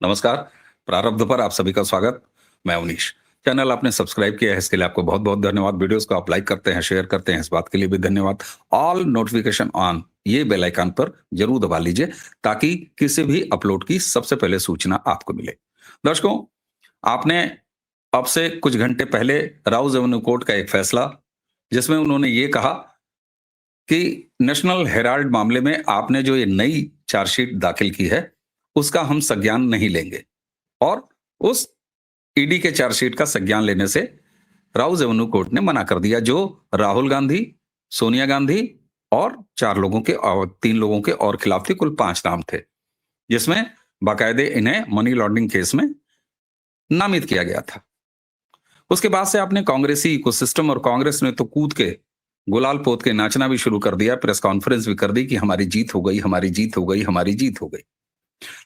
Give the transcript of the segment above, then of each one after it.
नमस्कार। प्रारब्ध पर आप सभी का स्वागत। मैं अवनीश। चैनल आपने सब्सक्राइब किया है, इसके लिए आपको बहुत-बहुत धन्यवाद। वीडियोस को आप लाइक करते हैं, शेयर करते हैं, इस बात के लिए भी धन्यवाद। ऑल नोटिफिकेशन ऑन, ये बेल आइकन पर जरूर दबा लीजिए ताकि किसी भी अपलोड की सबसे पहले सूचना आपको मिले। दर्शकों, आपने अब से कुछ घंटे पहले राउज एवेन्यू कोर्ट का एक फैसला, जिसमें उन्होंने ये कहा कि नेशनल हेराल्ड मामले में आपने जो ये नई चार्जशीट दाखिल की है, उसका हम संज्ञान नहीं लेंगे और उस ईडी के चार्जशीट का संज्ञान लेने से राउज एवेन्यू कोर्ट ने मना कर दिया, जो राहुल गांधी, सोनिया गांधी और 4 लोगों के और 3 लोगों के और खिलाफ थे। कुल 5 नाम थे, जिसमें बाकायदे इन्हें मनी लॉन्ड्रिंग केस में नामित किया गया था। उसके बाद से आपने कांग्रेसी इकोसिस्टम और कांग्रेस ने तो कूद के गुलाल पोत के नाचना भी शुरू कर दिया, प्रेस कॉन्फ्रेंस भी कर दी कि हमारी जीत हो गई, हमारी जीत हो गई, हमारी जीत हो गई।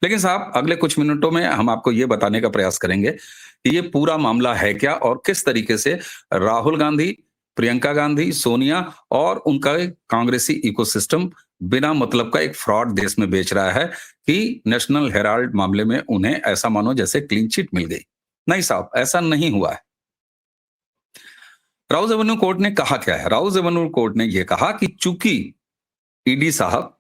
लेकिन साहब, अगले कुछ मिनटों में हम आपको ये बताने का प्रयास करेंगे कि ये पूरा मामला है क्या और किस तरीके से राहुल गांधी, प्रियंका गांधी, सोनिया और उनका कांग्रेसी इकोसिस्टम बिना मतलब का एक फ्रॉड देश में बेच रहा है कि नेशनल हेराल्ड मामले में उन्हें ऐसा मानो जैसे क्लीन चिट मिल गई। नहीं साहब, ऐसा नहीं हुआ है। राउज एवेन्यू कोर्ट ने कहा क्या है? राउज एवेन्यू कोर्ट ने यह कहा कि चूंकि ईडी साहब,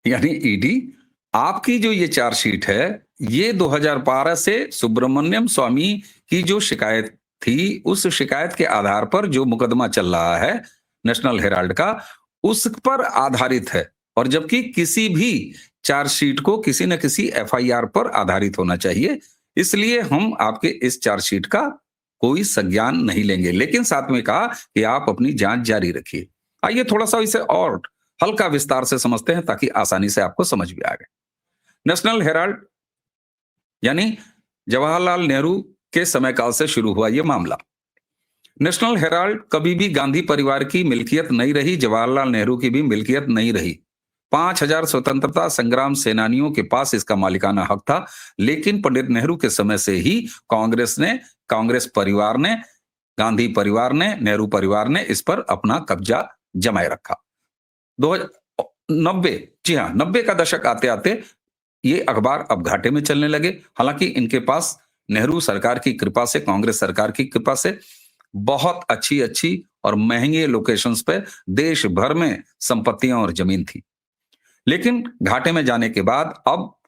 यानी ईडी, आपकी जो ये चार्जशीट है, ये 2012 से सुब्रमण्यम स्वामी की जो शिकायत थी, उस शिकायत के आधार पर जो मुकदमा चल रहा है नेशनल हेराल्ड का, उस पर आधारित है। और जबकि किसी भी चार्जशीट को किसी न किसी एफआईआर पर आधारित होना चाहिए, इसलिए हम आपके इस चार्जशीट का कोई संज्ञान नहीं लेंगे। लेकिन साथ में कहा कि आप अपनी जांच जारी रखिए। आइए थोड़ा सा इसे और हल्का विस्तार से समझते हैं ताकि आसानी से आपको समझ भी आ जाए। नेशनल हेराल्ड यानी जवाहरलाल नेहरू के समय काल से शुरू हुआ यह मामला। नेशनल हेराल्ड कभी भी गांधी परिवार की मिल्कियत नहीं रही, जवाहरलाल नेहरू की भी मिल्कियत नहीं रही। 5000 स्वतंत्रता संग्राम सेनानियों के पास इसका मालिकाना हक था, लेकिन पंडित नेहरू के समय से ही कांग्रेस परिवार ने, गांधी परिवार ने, नेहरू परिवार ने इस पर अपना कब्जा जमाए रखा। 90, जी हाँ, 90 का दशक आते आते ये अखबार अब घाटे में चलने लगे। हालांकि इनके पास नेहरू सरकार की कृपा से, कांग्रेस सरकार की कृपा से बहुत अच्छी अच्छी और महंगे लोकेशंस पे देश भर में संपत्तियां और जमीन थी। लेकिन घाटे में जाने के बाद अब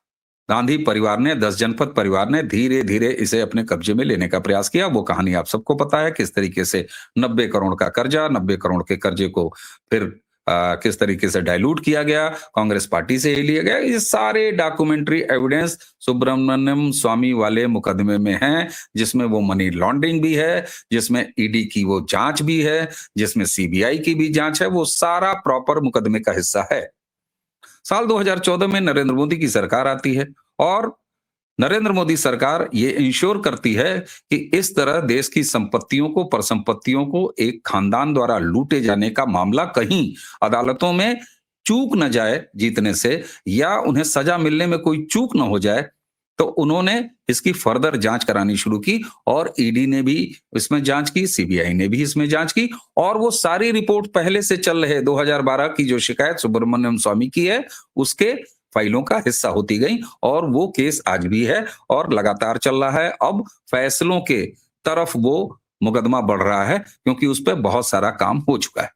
गांधी परिवार ने, 10 जनपद परिवार ने धीरे धीरे इसे अपने कब्जे में लेने का प्रयास किया। वो कहानी आप सबको पता है, किस तरीके से 90 करोड़ का कर्जा, 90 करोड़ के कर्जे को फिर किस तरीके से डाइल्यूट किया गया, कांग्रेस पार्टी से ही लिया गया। ये सारे डॉक्यूमेंट्री एविडेंस सुब्रमण्यम स्वामी वाले मुकदमे में हैं, जिसमें वो मनी लॉन्ड्रिंग भी है, जिसमें ईडी की वो जांच भी है, जिसमें सीबीआई की भी जांच है। वो सारा प्रॉपर मुकदमे का हिस्सा है। साल 2014 में नरेंद्र मोदी की सरकार आती है और नरेंद्र मोदी सरकार ये इंश्योर करती है कि इस तरह देश की संपत्तियों को, परिसंपत्तियों को एक खानदान द्वारा लूटे जाने का मामला कहीं अदालतों में चूक न जाए जीतने से, या उन्हें सजा मिलने में कोई चूक न हो जाए। तो उन्होंने इसकी फर्दर जांच करानी शुरू की और ईडी ने भी इसमें जांच की, सीबीआई ने भी इसमें जांच की, और वो सारी रिपोर्ट पहले से चल रहे 2012 की जो शिकायत सुब्रमण्यम स्वामी की है, उसके फाइलों का हिस्सा होती गई। और वो केस आज भी है और लगातार चल रहा है। अब फैसलों के तरफ वो मुकदमा बढ़ रहा है क्योंकि उस पर बहुत सारा काम हो चुका है।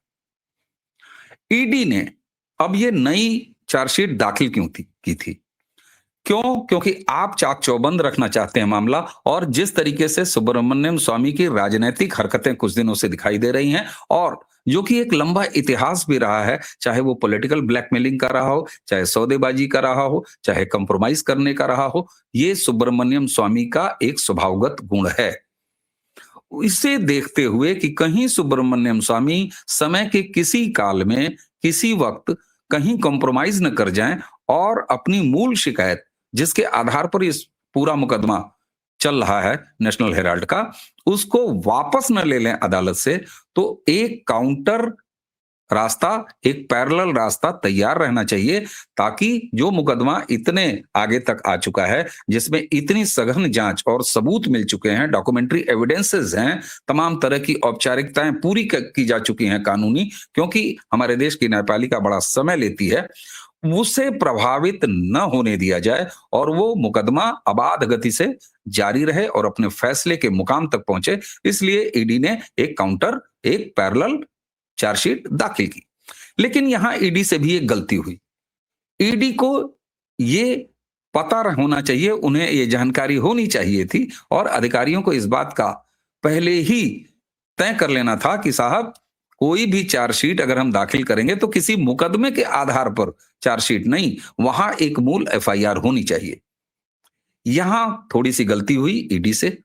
ईडी ने अब ये नई चार्जशीट दाखिल क्यों की थी? क्योंकि आप चाक चौबंद रखना चाहते हैं मामला, और जिस तरीके से सुब्रमण्यम स्वामी की राजनीतिक हरकतें कुछ दिनों से दिखाई दे रही हैं, और जो कि एक लंबा इतिहास भी रहा है, चाहे वो पॉलिटिकल ब्लैकमेलिंग का रहा हो, चाहे सौदेबाजी का रहा हो, चाहे कंप्रोमाइज करने का रहा हो, ये सुब्रमण्यम स्वामी का एक स्वभावगत गुण है। इसे देखते हुए कि कहीं सुब्रमण्यम स्वामी समय के किसी काल में, किसी वक्त कहीं कॉम्प्रोमाइज न कर जाएं और अपनी मूल शिकायत, जिसके आधार पर इस पूरा मुकदमा चल रहा है नेशनल हेराल्ड का, उसको वापस न ले लें अदालत से, तो एक काउंटर रास्ता, एक पैरेलल रास्ता तैयार रहना चाहिए, ताकि जो मुकदमा इतने आगे तक आ चुका है, जिसमें इतनी सघन जांच और सबूत मिल चुके हैं, डॉक्यूमेंट्री एविडेंसेस हैं, तमाम तरह की औपचारिकताएं पूरी की जा चुकी हैं कानूनी, क्योंकि हमारे देश की न्यायपालिका बड़ा समय लेती है, उसे प्रभावित न होने दिया जाए और वो मुकदमा अबाध गति से जारी रहे और अपने फैसले के मुकाम तक पहुंचे। इसलिए ईडी ने एक पैरेलल चार्जशीट दाखिल की। लेकिन यहां ईडी से भी एक गलती हुई। ईडी को ये पता होना चाहिए, उन्हें ये जानकारी होनी चाहिए थी और अधिकारियों को इस बात का पहले ही तय कर लेना था कि साहब, कोई भी चार्जशीट अगर हम दाखिल करेंगे तो किसी मुकदमे के आधार पर चार्जशीट नहीं, वहां एक मूल एफआईआर होनी चाहिए। यहां थोड़ी सी गलती हुई ईडी से,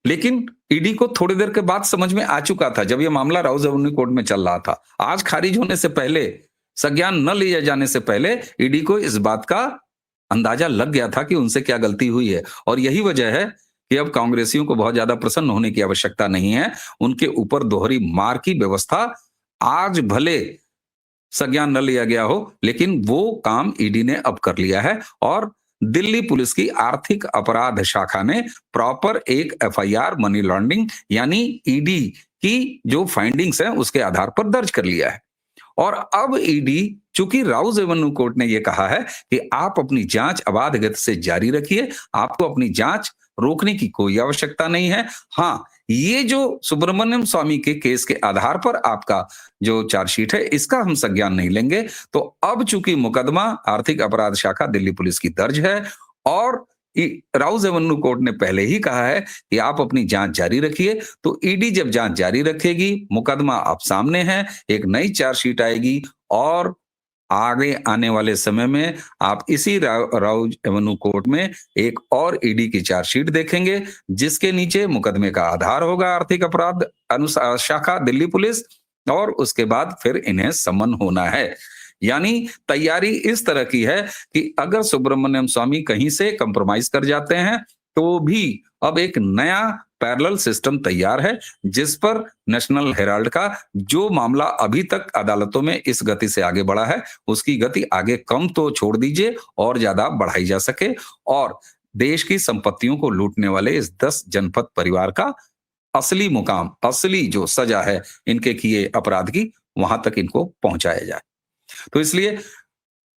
लेकिन ईडी को थोड़ी देर के बाद समझ में आ चुका था, जब यह मामला राउज एवेन्यू कोर्ट में चल रहा था। आज खारिज होने से पहले, संज्ञान न लिया जाने से पहले ईडी को इस बात का अंदाजा लग गया था कि उनसे क्या गलती हुई है। और यही वजह है कि अब कांग्रेसियों को बहुत ज्यादा प्रसन्न होने की आवश्यकता नहीं है। उनके ऊपर दोहरी मार की व्यवस्था, आज भले संज्ञान न लिया गया हो, लेकिन वो काम ईडी ने अब कर लिया है और दिल्ली पुलिस की आर्थिक अपराध शाखा ने प्रॉपर एक एफआईआर मनी लॉन्ड्रिंग यानी ईडी की जो फाइंडिंग्स है उसके आधार पर दर्ज कर लिया है। और अब ईडी, चूंकि राउज एवेन्यू कोर्ट ने यह कहा है कि आप अपनी जांच अबाध गति से जारी रखिए, आपको अपनी जांच रोकने की कोई आवश्यकता नहीं है। हां, ये जो सुब्रमण्यम स्वामी के केस के आधार पर आपका जो चार्जशीट है, इसका हम संज्ञान नहीं लेंगे। तो अब चूंकि मुकदमा आर्थिक अपराध शाखा दिल्ली पुलिस की दर्ज है और राउज एवेन्यू कोर्ट ने पहले ही कहा है कि आप अपनी जांच जारी रखिए, तो ईडी जब जांच जारी रखेगी, मुकदमा अब सामने है, एक नई चार्जशीट आएगी और आगे आने वाले समय में आप इसी राउज एवेन्यू कोर्ट में एक और ईडी की चार्जशीट देखेंगे, जिसके नीचे मुकदमे का आधार होगा आर्थिक अपराध शाखा दिल्ली पुलिस, और उसके बाद फिर इन्हें समन होना है। यानी तैयारी इस तरह की है कि अगर सुब्रमण्यम स्वामी कहीं से कंप्रोमाइज कर जाते हैं तो भी अब एक नया पैरेलल सिस्टम तैयार है, जिस पर नेशनल हेराल्ड का जो मामला अभी तक अदालतों में इस गति से आगे बढ़ा है, उसकी गति आगे कम तो छोड़ दीजिए और ज्यादा बढ़ाई जा सके और देश की संपत्तियों को लूटने वाले इस 10 जनपद परिवार का असली मुकाम, असली जो सजा है इनके किए अपराध की, वहां तक इनको पहुंचाया जाए। तो इसलिए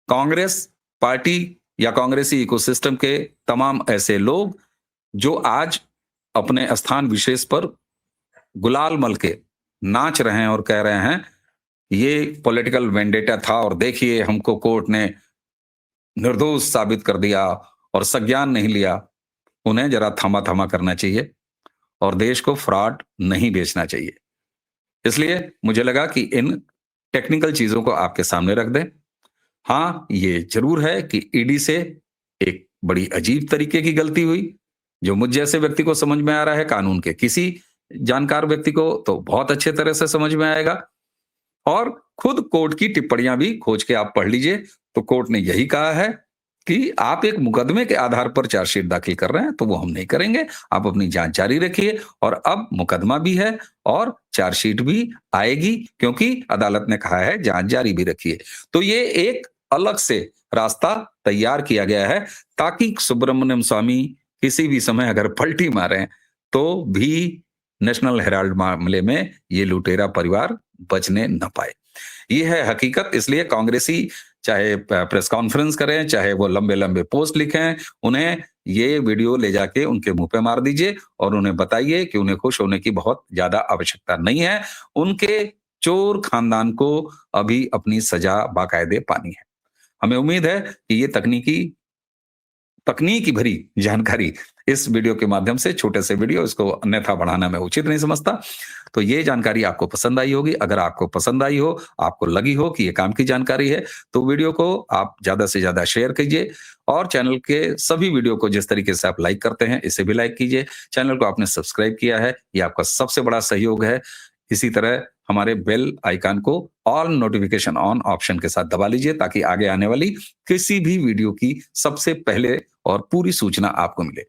कांग्रेस पार्टी या कांग्रेसी इकोसिस्टम के तमाम ऐसे लोग जो आज अपने स्थान विशेष पर गुलाल मल के नाच रहे हैं और कह रहे हैं ये पॉलिटिकल वेंडेटा था और देखिए हमको कोर्ट ने निर्दोष साबित कर दिया और संज्ञान नहीं लिया, उन्हें जरा थमा थमा करना चाहिए और देश को फ्रॉड नहीं बेचना चाहिए। इसलिए मुझे लगा कि इन टेक्निकल चीजों को आपके सामने रख दें। हाँ, ये जरूर है कि ईडी से एक बड़ी अजीब तरीके की गलती हुई, जो मुझ जैसे व्यक्ति को समझ में आ रहा है, कानून के किसी जानकार व्यक्ति को तो बहुत अच्छे तरह से समझ में आएगा। और खुद कोर्ट की टिप्पणियां भी खोज के आप पढ़ लीजिए, तो कोर्ट ने यही कहा है कि आप एक मुकदमे के आधार पर चार्जशीट दाखिल कर रहे हैं तो वो हम नहीं करेंगे, आप अपनी जांच जारी रखिए। और अब मुकदमा भी है और चार्जशीट भी आएगी, क्योंकि अदालत ने कहा है जांच जारी भी रखिए। तो ये एक अलग से रास्ता तैयार किया गया है ताकि सुब्रमण्यम स्वामी किसी भी समय अगर पलटी मारे तो भी नेशनल हेराल्ड मामले में ये लुटेरा परिवार बचने न पाए। ये है हकीकत। इसलिए कांग्रेसी चाहे प्रेस कॉन्फ्रेंस करें, चाहे वो लंबे लंबे पोस्ट लिखें, उन्हें ये वीडियो ले जाके उनके मुंह पे मार दीजिए और उन्हें बताइए कि उन्हें खुश होने की बहुत ज्यादा आवश्यकता नहीं है। उनके चोर खानदान को अभी अपनी सजा बाकायदे पानी है। हमें उम्मीद है कि ये तकनीकी भरी जानकारी इस वीडियो के माध्यम से, छोटे से वीडियो, इसको अन्यथा बढ़ाना मैं उचित नहीं समझता, तो ये जानकारी आपको पसंद आई होगी। अगर आपको पसंद आई हो, आपको लगी हो कि ये काम की जानकारी है, तो वीडियो को आप ज्यादा से ज्यादा शेयर कीजिए और चैनल के सभी वीडियो को जिस तरीके से आप लाइक करते हैं, इसे भी लाइक कीजिए। चैनल को आपने सब्सक्राइब किया है, ये आपका सबसे बड़ा सहयोग है। इसी तरह हमारे बेल आइकन को ऑल नोटिफिकेशन ऑन ऑप्शन के साथ दबा लीजिए ताकि आगे आने वाली किसी भी वीडियो की सबसे पहले और पूरी सूचना आपको मिले।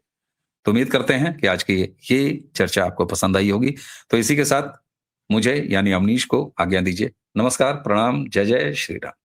तो उम्मीद करते हैं कि आज की ये चर्चा आपको पसंद आई होगी। तो इसी के साथ मुझे यानी अवनीश को आज्ञा दीजिए। नमस्कार, प्रणाम, जय जय श्री राम।